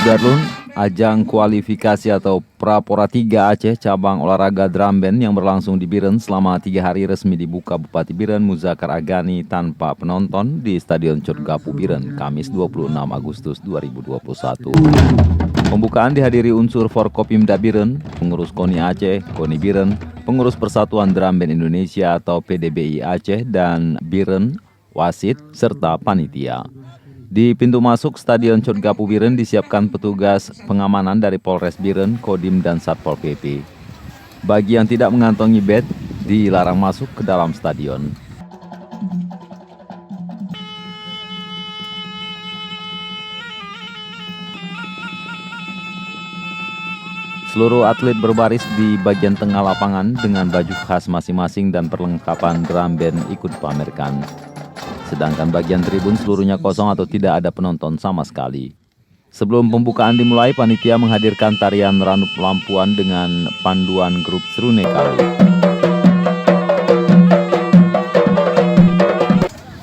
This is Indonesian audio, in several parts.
Sudarlun, ajang kualifikasi atau Prapora 3 Aceh cabang olahraga drum band yang berlangsung di Biren selama 3 hari resmi dibuka Bupati Biren Muzakar Agani tanpa penonton di Stadion Codgapu Biren, Kamis 26 Agustus 2021. Pembukaan dihadiri unsur Forkopimda Biren, pengurus KONI Aceh, KONI Biren, pengurus Persatuan Drum Band Indonesia atau PDBI Aceh dan Biren, wasit, serta panitia. Di pintu masuk Stadion Codgapu Biren disiapkan petugas pengamanan dari Polres Biren, Kodim, dan Satpol PP. Bagi yang tidak mengantongi badge, dilarang masuk ke dalam stadion. Seluruh atlet berbaris di bagian tengah lapangan dengan baju khas masing-masing dan perlengkapan drum band ikut dipamerkan. Sedangkan bagian tribun seluruhnya kosong atau tidak ada penonton sama sekali. Sebelum pembukaan dimulai, panitia menghadirkan tarian Ranup Lampuan dengan panduan grup Serune Kali.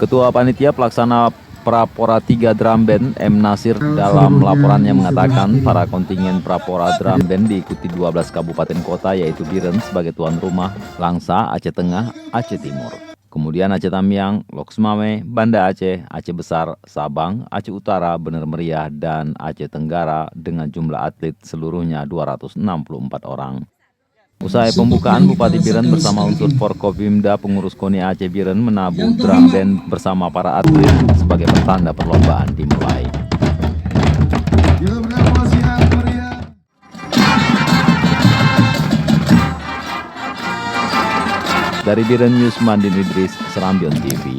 Ketua Panitia Pelaksana Prapora 3 Drum Band M. Nasir dalam laporannya mengatakan para kontingen Prapora Drum Band diikuti 12 kabupaten kota yaitu Biren sebagai tuan rumah, Langsa, Aceh Tengah, Aceh Timur. Kemudian Aceh Tamiang, Loksmawe, Banda Aceh, Aceh Besar, Sabang, Aceh Utara, Bener Meriah, dan Aceh Tenggara dengan jumlah atlet seluruhnya 264 orang. Usai pembukaan, Bupati Biren bersama unsur Forkopimda pengurus KONI Aceh Biren menabuh drum band bersama para atlet sebagai pertanda perlombaan dimulai. Dari Biren News, Mandin Idris, Serambion TV.